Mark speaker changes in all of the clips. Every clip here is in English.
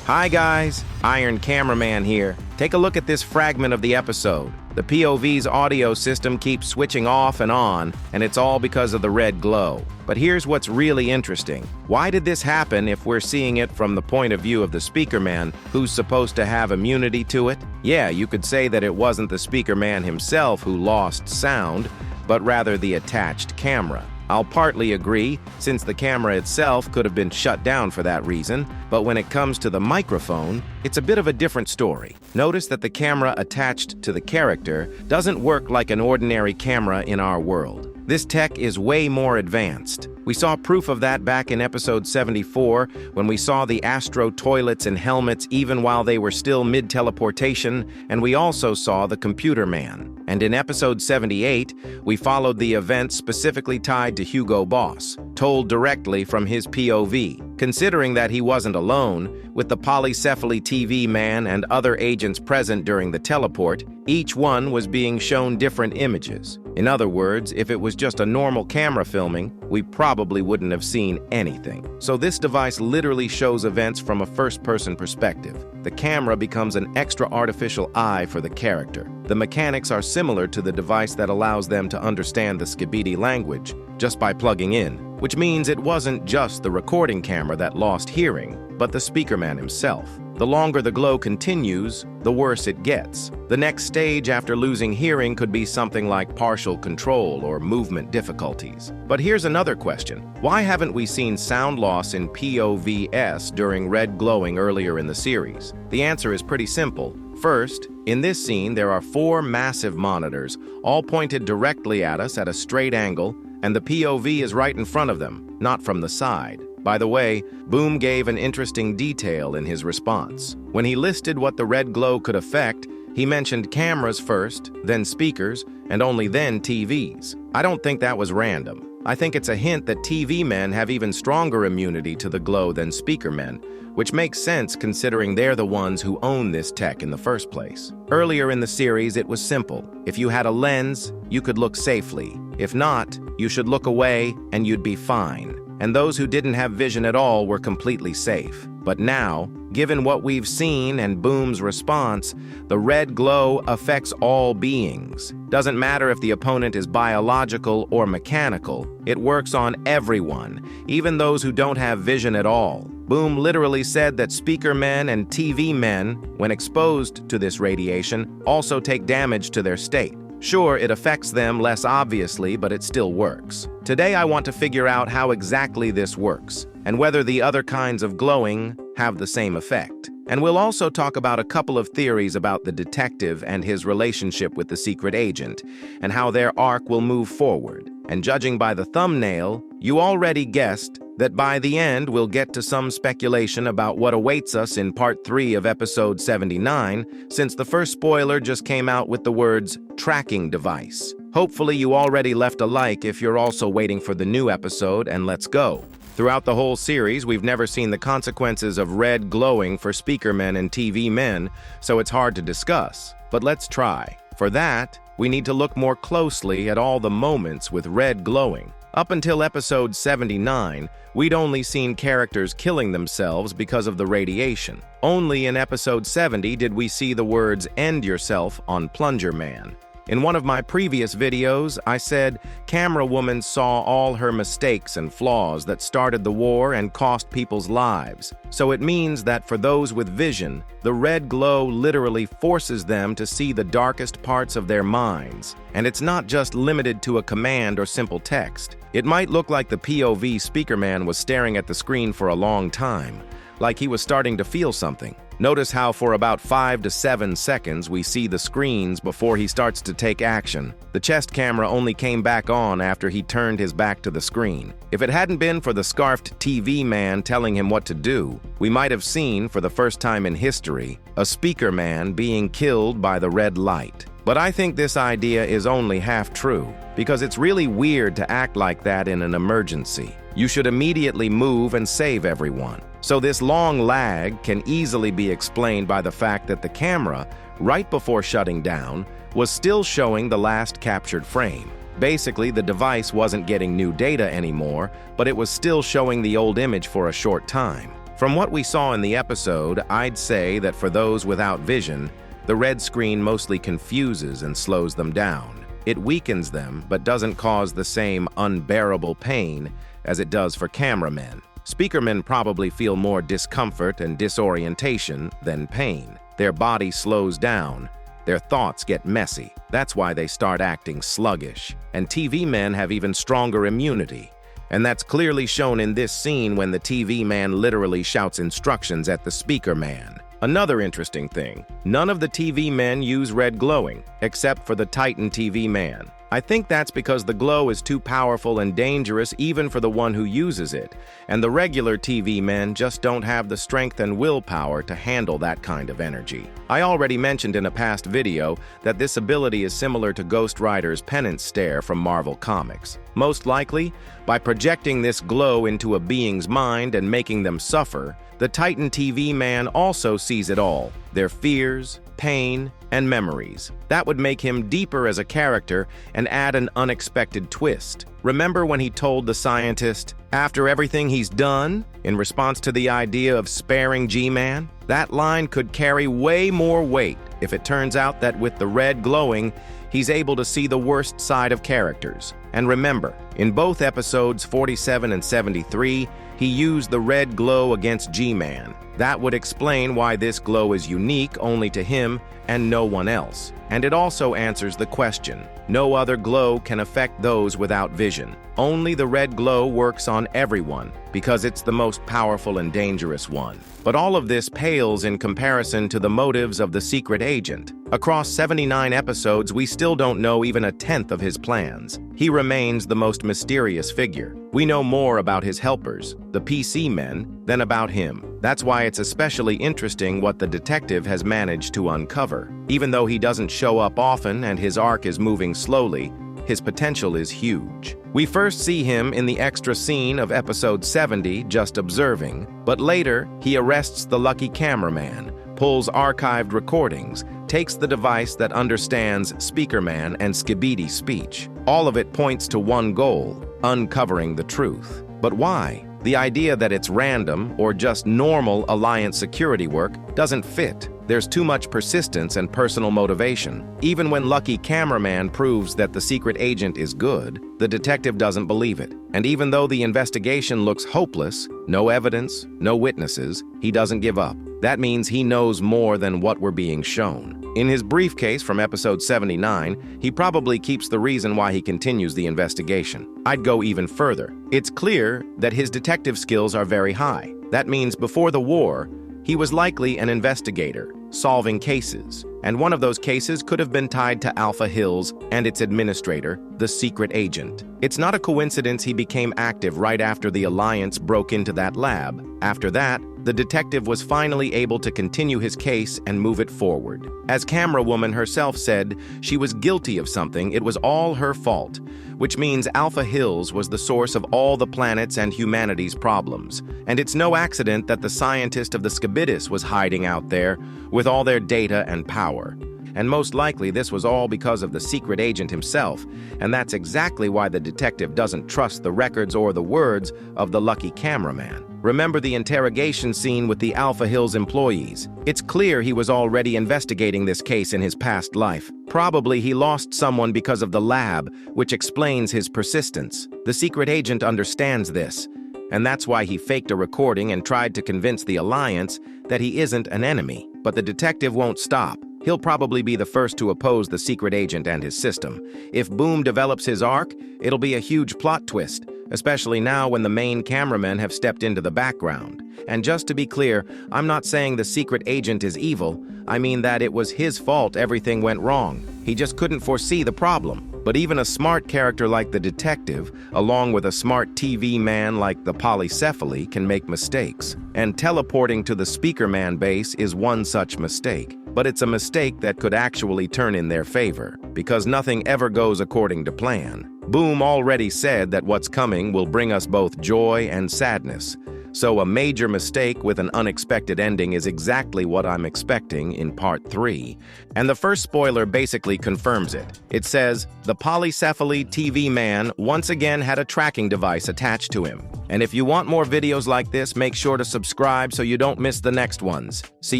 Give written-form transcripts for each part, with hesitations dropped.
Speaker 1: Hi guys, Iron Cameraman here. Take a look at this fragment of the episode. The POV's audio system keeps switching off and on, and it's all because of the red glow. But here's what's really interesting. Why did this happen if we're seeing it from the point of view of the speaker man, who's supposed to have immunity to it? Yeah, you could say that it wasn't the speaker man himself who lost sound, but rather the attached camera. I'll partly agree, since the camera itself could have been shut down for that reason, but when it comes to the microphone, it's a bit of a different story. Notice that the camera attached to the character doesn't work like an ordinary camera in our world. This tech is way more advanced. We saw proof of that back in episode 74 when we saw the Astro toilets and helmets even while they were still mid-teleportation, and we also saw the Computer Man. And in episode 78, we followed the events specifically tied to Hugo Boss, told directly from his POV. Considering that he wasn't alone, with the polycephaly TV man and other agents present during the teleport, each one was being shown different images. In other words, if it was just a normal camera filming, we probably wouldn't have seen anything. So this device literally shows events from a first-person perspective. The camera becomes an extra artificial eye for the character. The mechanics are similar to the device that allows them to understand the skibidi language just by plugging in, which means it wasn't just the recording camera that lost hearing, but the speakerman himself. The longer the glow continues, the worse it gets. The next stage after losing hearing could be something like partial control or movement difficulties. But here's another question. Why haven't we seen sound loss in POVs during red glowing earlier in the series? The answer is pretty simple. First, in this scene, there are 4 massive monitors, all pointed directly at us at a straight angle, and the POV is right in front of them, not from the side. By the way, Boom gave an interesting detail in his response. When he listed what the red glow could affect, he mentioned cameras first, then speakers, and only then TVs. I don't think that was random. I think it's a hint that TV men have even stronger immunity to the glow than speaker men, which makes sense considering they're the ones who own this tech in the first place. Earlier in the series, it was simple. If you had a lens, you could look safely. If not, you should look away and you'd be fine. And those who didn't have vision at all were completely safe. But now, given what we've seen and Boom's response, the red glow affects all beings. Doesn't matter if the opponent is biological or mechanical, it works on everyone, even those who don't have vision at all. Boom literally said that speaker men and TV men, when exposed to this radiation, also take damage to their state. Sure, it affects them less obviously, but it still works. Today I want to figure out how exactly this works, and whether the other kinds of glowing have the same effect. And we'll also talk about a couple of theories about the detective and his relationship with the secret agent, and how their arc will move forward. And judging by the thumbnail, you already guessed that by the end we'll get to some speculation about what awaits us in part 3 of episode 79, since the first spoiler just came out with the words tracking device. Hopefully you already left a like if you're also waiting for the new episode, and let's go. Throughout the whole series, we've never seen the consequences of red glowing for speaker men and TV men, so it's hard to discuss. But let's try. For that, we need to look more closely at all the moments with red glowing. Up until episode 79, we'd only seen characters killing themselves because of the radiation. Only in episode 70 did we see the words "end yourself" on Plunger Man. In one of my previous videos, I said Camera Woman saw all her mistakes and flaws that started the war and cost people's lives. So it means that for those with vision, the red glow literally forces them to see the darkest parts of their minds. And it's not just limited to a command or simple text. It might look like the POV speakerman was staring at the screen for a long time, like he was starting to feel something. Notice how for about 5 to 7 seconds we see the screens before he starts to take action. The chest camera only came back on after he turned his back to the screen. If it hadn't been for the scarfed TV man telling him what to do, we might have seen, for the first time in history, a speaker man being killed by the red light. But I think this idea is only half true, because it's really weird to act like that in an emergency. You should immediately move and save everyone. So this long lag can easily be explained by the fact that the camera, right before shutting down, was still showing the last captured frame. Basically, the device wasn't getting new data anymore, but it was still showing the old image for a short time. From what we saw in the episode, I'd say that for those without vision, the red screen mostly confuses and slows them down. It weakens them, but doesn't cause the same unbearable pain as it does for cameramen. Speakermen probably feel more discomfort and disorientation than pain. Their body slows down. Their thoughts get messy. That's why they start acting sluggish. And TV men have even stronger immunity. And that's clearly shown in this scene when the TV man literally shouts instructions at the speaker man. Another interesting thing, none of the TV men use red glowing, except for the Titan TV man. I think that's because the glow is too powerful and dangerous even for the one who uses it, and the regular TV men just don't have the strength and willpower to handle that kind of energy. I already mentioned in a past video that this ability is similar to Ghost Rider's penance stare from Marvel Comics. Most likely, by projecting this glow into a being's mind and making them suffer, the Titan TV man also sees it all, their fears, pain, and memories. That would make him deeper as a character and add an unexpected twist. Remember when he told the scientist, after everything he's done, in response to the idea of sparing G-Man? That line could carry way more weight if it turns out that with the red glowing, he's able to see the worst side of characters. And remember, in both episodes 47 and 73, he used the red glow against G-Man. That would explain why this glow is unique only to him and no one else. And it also answers the question. No other glow can affect those without vision. Only the red glow works on everyone because it's the most powerful and dangerous one. But all of this pales in comparison to the motives of the secret agent. Across 79 episodes, we still don't know even a tenth of his plans. He remains the most mysterious figure. We know more about his helpers, the PC men, than about him. That's why it's especially interesting what the detective has managed to uncover. Even though he doesn't show up often and his arc is moving slowly, his potential is huge. We first see him in the extra scene of episode 70 just observing, but later he arrests the lucky cameraman, pulls archived recordings, takes the device that understands Speakerman and Skibidi speech. All of it points to one goal, uncovering the truth. But why? The idea that it's random or just normal Alliance security work doesn't fit. There's too much persistence and personal motivation. Even when Lucky Cameraman proves that the secret agent is good, the detective doesn't believe it. And even though the investigation looks hopeless, no evidence, no witnesses, he doesn't give up. That means he knows more than what we're being shown. In his briefcase from episode 79, he probably keeps the reason why he continues the investigation. I'd go even further. It's clear that his detective skills are very high. That means before the war, he was likely an investigator, solving cases. And one of those cases could have been tied to Alpha Hills and its administrator, the secret agent. It's not a coincidence he became active right after the Alliance broke into that lab. After that, the detective was finally able to continue his case and move it forward. As Camerawoman herself said, she was guilty of something, it was all her fault, which means Alpha Hills was the source of all the planet's and humanity's problems. And it's no accident that the scientist of the skibidi was hiding out there with all their data and power. And most likely this was all because of the secret agent himself, and that's exactly why the detective doesn't trust the records or the words of the lucky cameraman. Remember the interrogation scene with the Alpha Hills employees. It's clear he was already investigating this case in his past life. Probably he lost someone because of the lab, which explains his persistence. The secret agent understands this, and that's why he faked a recording and tried to convince the Alliance that he isn't an enemy. But the detective won't stop. He'll probably be the first to oppose the secret agent and his system. If Boom develops his arc, it'll be a huge plot twist, especially now when the main cameramen have stepped into the background. And just to be clear, I'm not saying the secret agent is evil. I mean that it was his fault everything went wrong. He just couldn't foresee the problem. But even a smart character like the detective, along with a smart TV man like the polycephaly, can make mistakes. And teleporting to the Speakerman base is one such mistake. But it's a mistake that could actually turn in their favor, because nothing ever goes according to plan. Boom already said that what's coming will bring us both joy and sadness. So a major mistake with an unexpected ending is exactly what I'm expecting in Part 3. And the first spoiler basically confirms it. It says, the polycephaly TV man once again had a tracking device attached to him. And if you want more videos like this, make sure to subscribe so you don't miss the next ones. See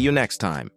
Speaker 1: you next time.